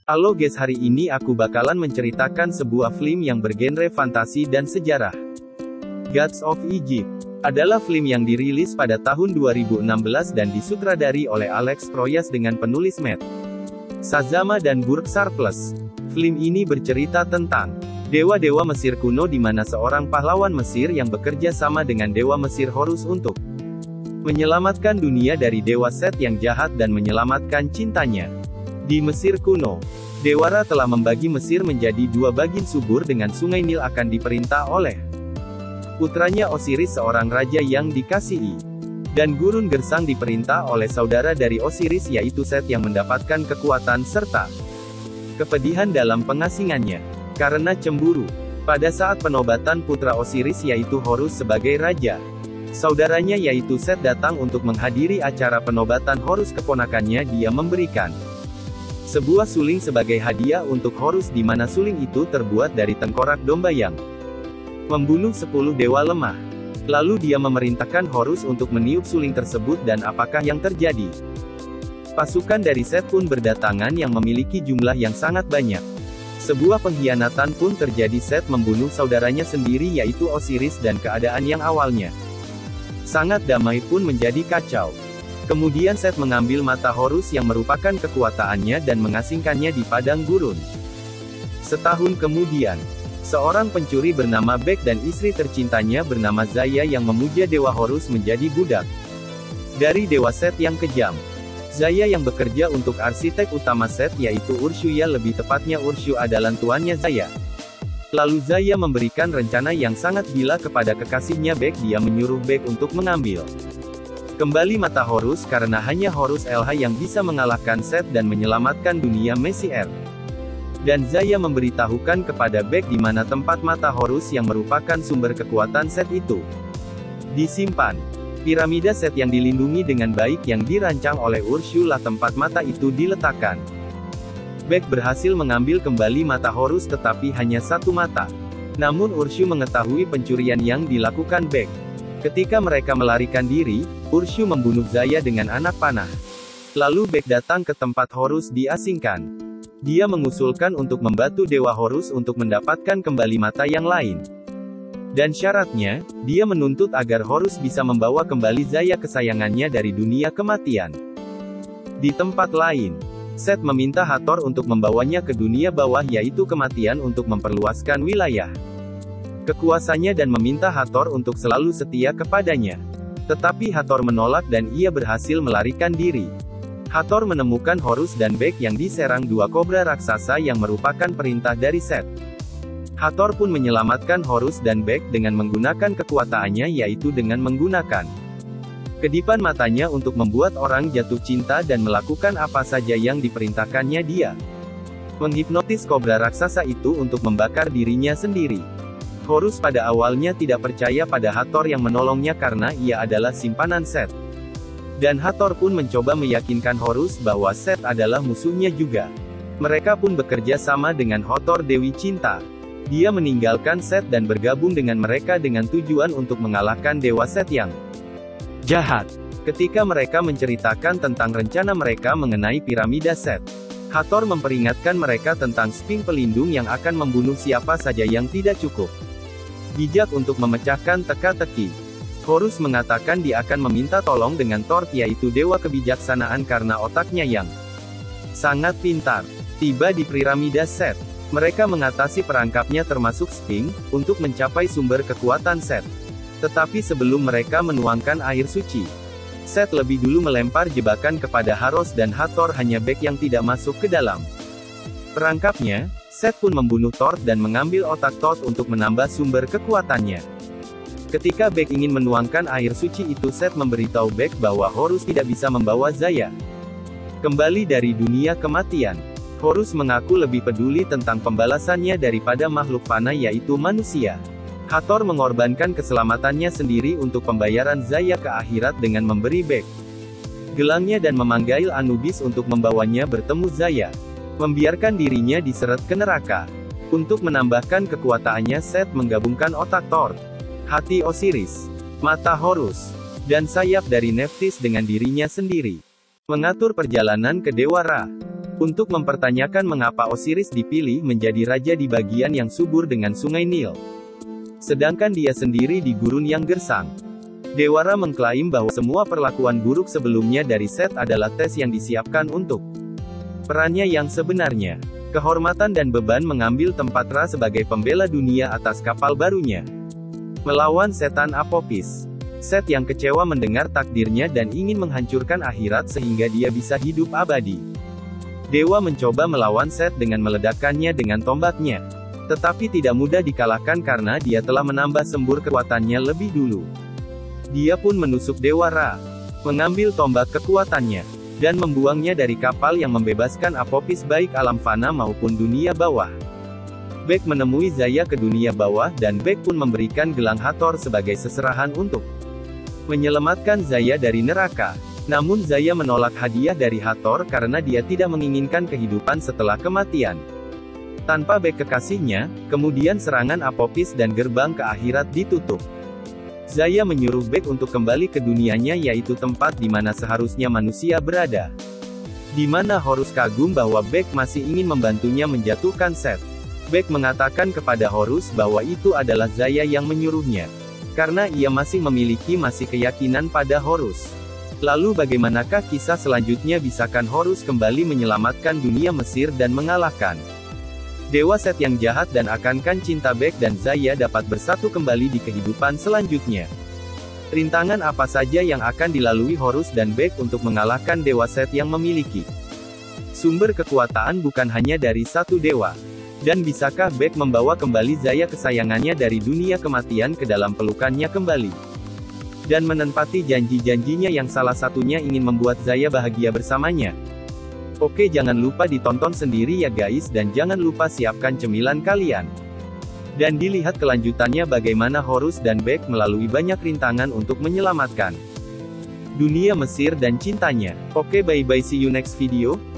Halo guys, hari ini aku bakalan menceritakan sebuah film yang bergenre fantasi dan sejarah. Gods of Egypt adalah film yang dirilis pada tahun 2016 dan disutradari oleh Alex Proyas dengan penulis Matt Shazama dan Burke Sharpless. Film ini bercerita tentang dewa-dewa Mesir kuno di mana seorang pahlawan Mesir yang bekerja sama dengan dewa Mesir Horus untuk menyelamatkan dunia dari dewa Set yang jahat dan menyelamatkan cintanya. Di Mesir kuno, Dewa Ra telah membagi Mesir menjadi dua bagian subur dengan sungai Nil akan diperintah oleh putranya Osiris, seorang raja yang dikasihi. Dan gurun gersang diperintah oleh saudara dari Osiris yaitu Set yang mendapatkan kekuatan serta kepedihan dalam pengasingannya. Karena cemburu, pada saat penobatan putra Osiris yaitu Horus sebagai raja, saudaranya yaitu Set datang untuk menghadiri acara penobatan Horus keponakannya. Dia memberikan sebuah suling sebagai hadiah untuk Horus di mana suling itu terbuat dari tengkorak domba yang membunuh 10 dewa lemah. Lalu dia memerintahkan Horus untuk meniup suling tersebut dan apakah yang terjadi? Pasukan dari Set pun berdatangan yang memiliki jumlah yang sangat banyak. Sebuah pengkhianatan pun terjadi. Set membunuh saudaranya sendiri yaitu Osiris dan keadaan yang awalnya sangat damai pun menjadi kacau. Kemudian Set mengambil mata Horus yang merupakan kekuasaannya dan mengasingkannya di padang gurun. Setahun kemudian, seorang pencuri bernama Bek dan istri tercintanya bernama Zaya yang memuja dewa Horus menjadi budak dari dewa Set yang kejam. Zaya yang bekerja untuk arsitek utama Set yaitu Urshua, lebih tepatnya Urshua adalah tuannya Zaya. Lalu Zaya memberikan rencana yang sangat gila kepada kekasihnya Bek. Dia menyuruh Bek untuk mengambil kembali mata Horus karena hanya Horus LH yang bisa mengalahkan Set dan menyelamatkan dunia Mesir. Dan Zaya memberitahukan kepada Bek di mana tempat mata Horus yang merupakan sumber kekuatan Set itu disimpan. Piramida Set yang dilindungi dengan baik yang dirancang oleh Urshula, tempat mata itu diletakkan. Bek berhasil mengambil kembali mata Horus tetapi hanya satu mata. Namun Urshula mengetahui pencurian yang dilakukan Bek. Ketika mereka melarikan diri, Urshula membunuh Zaya dengan anak panah. Lalu Bek datang ke tempat Horus diasingkan. Dia mengusulkan untuk membantu dewa Horus untuk mendapatkan kembali mata yang lain. Dan syaratnya, dia menuntut agar Horus bisa membawa kembali Zaya kesayangannya dari dunia kematian. Di tempat lain, Set meminta Hathor untuk membawanya ke dunia bawah yaitu kematian untuk memperluaskan wilayah kekuasaannya dan meminta Hathor untuk selalu setia kepadanya. Tetapi Hathor menolak dan ia berhasil melarikan diri. Hathor menemukan Horus dan Bek yang diserang dua kobra raksasa yang merupakan perintah dari Set. Hathor pun menyelamatkan Horus dan Bek dengan menggunakan kekuatannya yaitu dengan menggunakan kedipan matanya untuk membuat orang jatuh cinta dan melakukan apa saja yang diperintahkannya. Dia menghipnotis kobra raksasa itu untuk membakar dirinya sendiri. Horus pada awalnya tidak percaya pada Hathor yang menolongnya karena ia adalah simpanan Set. Dan Hathor pun mencoba meyakinkan Horus bahwa Set adalah musuhnya juga. Mereka pun bekerja sama dengan Hathor, Dewi Cinta. Dia meninggalkan Set dan bergabung dengan mereka dengan tujuan untuk mengalahkan dewa Set yang jahat. Ketika mereka menceritakan tentang rencana mereka mengenai piramida Set, Hathor memperingatkan mereka tentang Sphinx pelindung yang akan membunuh siapa saja yang tidak cukup bijak untuk memecahkan teka-teki. Horus mengatakan dia akan meminta tolong dengan Thor yaitu dewa kebijaksanaan karena otaknya yang sangat pintar. Tiba di piramida Set, mereka mengatasi perangkapnya termasuk Sphinx, untuk mencapai sumber kekuatan Set. Tetapi sebelum mereka menuangkan air suci, Set lebih dulu melempar jebakan kepada Haros dan Hathor, hanya Bek yang tidak masuk ke dalam perangkapnya. Set pun membunuh Thor dan mengambil otak Thor untuk menambah sumber kekuatannya. Ketika Bek ingin menuangkan air suci itu, Set memberitahu Bek bahwa Horus tidak bisa membawa Zaya kembali dari dunia kematian. Horus mengaku lebih peduli tentang pembalasannya daripada makhluk fana yaitu manusia. Hathor mengorbankan keselamatannya sendiri untuk pembayaran Zaya ke akhirat dengan memberi Bek gelangnya dan memanggil Anubis untuk membawanya bertemu Zaya. Membiarkan dirinya diseret ke neraka. Untuk menambahkan kekuatannya, Set menggabungkan otak Thor, hati Osiris, mata Horus, dan sayap dari Nephthys dengan dirinya sendiri. Mengatur perjalanan ke Dewa Ra. untuk mempertanyakan mengapa Osiris dipilih menjadi raja di bagian yang subur dengan sungai Nil. Sedangkan dia sendiri di gurun yang gersang. Dewa Ra mengklaim bahwa semua perlakuan buruk sebelumnya dari Set adalah tes yang disiapkan untuk perannya yang sebenarnya. Kehormatan dan beban mengambil tempat Ra sebagai pembela dunia atas kapal barunya. Melawan setan Apopis. Set yang kecewa mendengar takdirnya dan ingin menghancurkan akhirat sehingga dia bisa hidup abadi. Dewa mencoba melawan Set dengan meledakkannya dengan tombaknya. Tetapi tidak mudah dikalahkan karena dia telah menambah sembur kekuatannya lebih dulu. Dia pun menusuk Dewa Ra, mengambil tombak kekuatannya, dan membuangnya dari kapal yang membebaskan Apopis baik alam fana maupun dunia bawah. Bek menemui Zaya ke dunia bawah dan Bek pun memberikan gelang Hathor sebagai seserahan untuk menyelamatkan Zaya dari neraka. Namun Zaya menolak hadiah dari Hathor karena dia tidak menginginkan kehidupan setelah kematian. Tanpa Bek kekasihnya, kemudian serangan Apopis dan gerbang ke akhirat ditutup. Zaya menyuruh Bek untuk kembali ke dunianya yaitu tempat di mana seharusnya manusia berada. Di mana Horus kagum bahwa Bek masih ingin membantunya menjatuhkan Set. Bek mengatakan kepada Horus bahwa itu adalah Zaya yang menyuruhnya. Karena ia masih memiliki keyakinan pada Horus. Lalu bagaimanakah kisah selanjutnya? Bisakah Horus kembali menyelamatkan dunia Mesir dan mengalahkan Dewa Set yang jahat, dan akankah cinta Bek dan Zaya dapat bersatu kembali di kehidupan selanjutnya? Rintangan apa saja yang akan dilalui Horus dan Bek untuk mengalahkan Dewa Set yang memiliki sumber kekuatan bukan hanya dari satu dewa? Dan bisakah Bek membawa kembali Zaya kesayangannya dari dunia kematian ke dalam pelukannya kembali? Dan menepati janji-janjinya yang salah satunya ingin membuat Zaya bahagia bersamanya? Oke, jangan lupa ditonton sendiri ya guys, dan jangan lupa siapkan cemilan kalian. Dan dilihat kelanjutannya bagaimana Horus dan Bek melalui banyak rintangan untuk menyelamatkan dunia Mesir dan cintanya. Oke, bye-bye, see you next video.